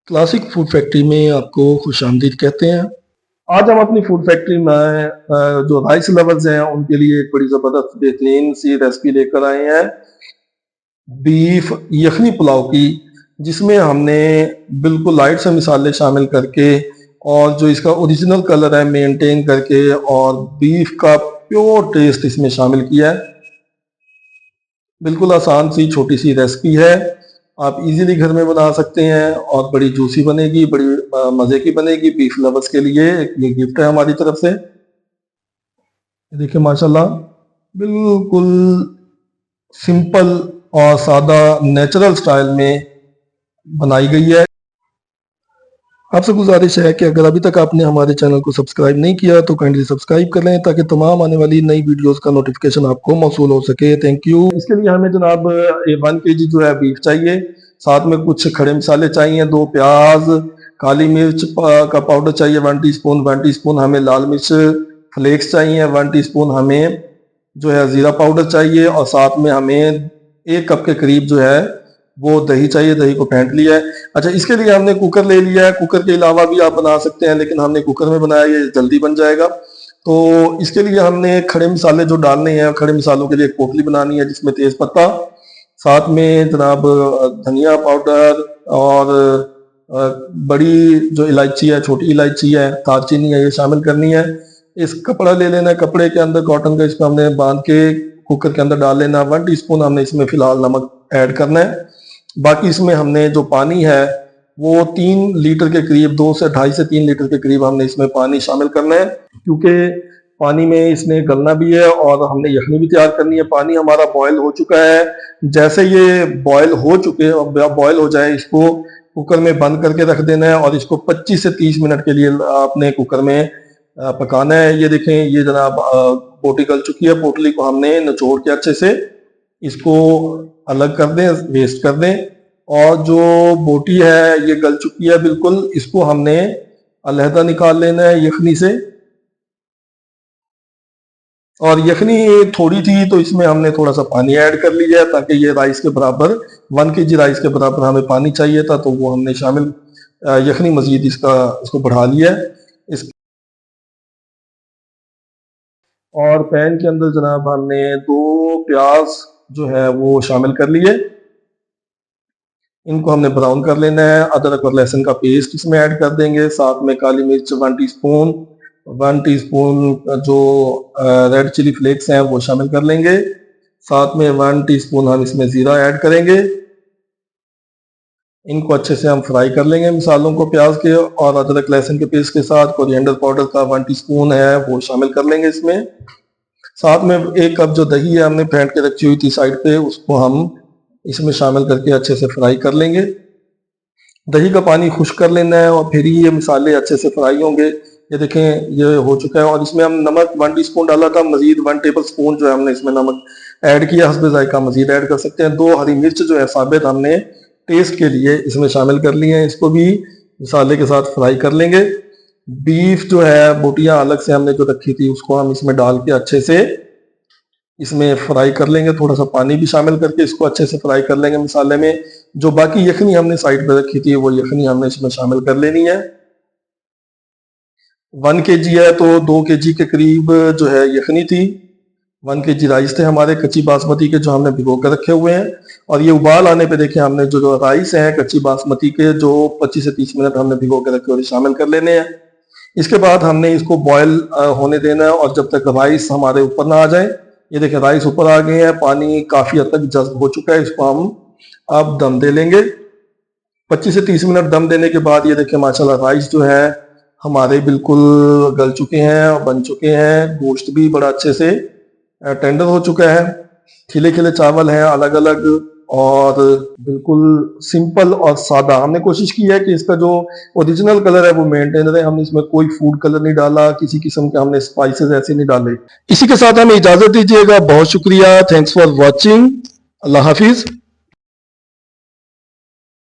Classic food factory में आपको खुशामदीद कहते हैं। आज हम अपनी फूड फैक्ट्री में जो राइस लवर्स हैं उनके लिए एक बड़ी ज़बरदस्त बेहतरीन सी रेसिपी लेकर आए हैं बीफ यखनी पुलाव की, जिसमें हमने बिल्कुल लाइट से मिसाले शामिल करके और जो इसका ओरिजिनल कलर है मेंटेन करके और बीफ का प्योर टेस्ट इसमें शामिल किया है। बिल्कुल आसान सी छोटी सी रेसिपी है, आप इजीली घर में बना सकते हैं और बड़ी जूसी बनेगी, बड़ी मज़े की बनेगी। बीफ लवर्स के लिए ये गिफ्ट है हमारी तरफ से। देखिए माशाल्लाह बिल्कुल सिंपल और सादा नेचुरल स्टाइल में बनाई गई है। आपसे गुजारिश है कि अगर अभी तक आपने हमारे चैनल को सब्सक्राइब नहीं किया तो काइंडली सब्सक्राइब कर लें ताकि तमाम आने वाली नई वीडियोस का नोटिफिकेशन आपको मौसूल हो सके। Thank you. इसके लिए हमें जनाब 1 kg जो है बीफ चाहिए, साथ में कुछ खड़े मसाले चाहिए, 2 प्याज, काली मिर्च का पाउडर चाहिए 1 टीस्पून, 1 टीस्पून हमें लाल मिर्च फ्लेक्स चाहिए, 1 टीस्पून हमें जो है ज़ीरा पाउडर चाहिए और साथ में हमें 1 कप के करीब जो है वो दही चाहिए। दही को फेंट लिया है। अच्छा, इसके लिए हमने कुकर ले लिया है। कुकर के अलावा भी आप बना सकते हैं, लेकिन हमने कुकर में बनाया, ये जल्दी बन जाएगा। तो इसके लिए हमने खड़े मसाले जो डालने हैं, खड़े मसालों के लिए एक पोटली बनानी है जिसमें तेज पत्ता, साथ में जनाब धनिया पाउडर और बड़ी जो इलायची है, छोटी इलायची है, दालचीनी है, ये शामिल करनी है। इस कपड़ा ले लेना है, कपड़े के अंदर कॉटन का, इसको हमने बांध के कुकर के अंदर डाल लेना। 1 टीस्पून हमने इसमें फिलहाल नमक ऐड करना है। बाकी इसमें हमने जो पानी है वो 3 लीटर के करीब, 2 से 2.5 से 3 लीटर के करीब हमने इसमें पानी शामिल करना है, क्योंकि पानी में इसने गलना भी है और हमने यखनी भी तैयार करनी है। पानी हमारा बॉयल हो चुका है। जैसे ये बॉयल हो जाए, इसको कुकर में बंद करके रख देना है और इसको 25 से 30 मिनट के लिए आपने कुकर में पकाना है। ये देखें, ये जनाब बोटी गल चुकी है। पोटली को हमने निचोड़ के अच्छे से इसको अलग कर दें, वेस्ट कर दें। और जो बोटी है ये गल चुकी है बिल्कुल, इसको हमने अलहदा निकाल लेना है यखनी से। और यखनी थोड़ी थी तो इसमें हमने थोड़ा सा पानी ऐड कर लिया है, ताकि ये राइस के बराबर 1 kg राइस के बराबर हमें पानी चाहिए था, तो वो हमने शामिल यखनी मजीद इसको बढ़ा लिया है। इस और पैन के अंदर जनाब हमने 2 प्याज जो है वो शामिल कर लिए। इनको हमने ब्राउन कर लेना है। अदरक और लहसुन का पेस्ट इसमें ऐड कर देंगे, साथ में काली मिर्च 1 टीस्पून, 1 टीस्पून जो रेड चिली फ्लेक्स हैं वो शामिल कर लेंगे, साथ में 1 टीस्पून हम इसमें ज़ीरा ऐड करेंगे। इनको अच्छे से हम फ्राई कर लेंगे मसालों को, प्याज के और अदरक लहसुन के पेस्ट के साथ। कोरिएंडर पाउडर का 1 टीस्पून है वो शामिल कर लेंगे इसमें। साथ में 1 कप जो दही है हमने फेंट के रखी हुई थी साइड पे, उसको हम इसमें शामिल करके अच्छे से फ्राई कर लेंगे। दही का पानी खुश्क कर लेना है और फिर ये मसाले अच्छे से फ्राई होंगे। ये देखें, ये हो चुका है। और इसमें हम नमक 1 टीस्पून डाला था, मजीद 1 टेबल स्पून जो है हमने इसमें नमक ऐड किया। हस्बे जायका मजीद ऐड कर सकते हैं। 2 हरी मिर्च जो है साबित हमने टेस्ट के लिए इसमें शामिल कर ली हैं, इसको भी मसाले के साथ फ्राई कर लेंगे। बीफ जो है बोटियां अलग से हमने जो रखी थी उसको हम इसमें डाल के अच्छे से इसमें फ्राई कर लेंगे। थोड़ा सा पानी भी शामिल करके इसको अच्छे से फ्राई कर लेंगे मसाले में। जो बाकी यखनी हमने साइड पे रखी थी वो यखनी हमने इसमें शामिल कर लेनी है। 1 kg है तो 2 kg के करीब जो है यखनी थी। 1 kg राइस थे हमारे कच्ची बासमती के, जो हमने भिगो कर रखे हुए हैं। और ये उबाल आने पे देखें, हमने जो राइस हैं कच्ची बासमती के, जो 25 से 30 मिनट हमने भिगो के रखे हुए शामिल कर लेने हैं। इसके बाद हमने इसको बॉयल होने देना है और जब तक राइस हमारे ऊपर ना आ जाए। ये देखें, राइस ऊपर आ गए हैं, पानी काफी हद तक जज्ब हो चुका है। इसको हम अब दम दे लेंगे। 25 से 30 मिनट दम देने के बाद ये देखें माशाल्लाह राइस जो है हमारे बिल्कुल गल चुके हैं और बन चुके हैं। गोश्त भी बड़ा अच्छे से टेंडर हो चुका है। खिले खिले चावल हैं अलग अलग और बिल्कुल सिंपल और सादा। हमने कोशिश की है कि इसका जो ओरिजिनल कलर है वो मेंटेन रहे। हमने इसमें कोई फूड कलर नहीं डाला, किसी किस्म के हमने स्पाइसेस ऐसे नहीं डाले। इसी के साथ हमें इजाजत दीजिएगा। बहुत शुक्रिया। Thanks for watching. Allah Hafiz.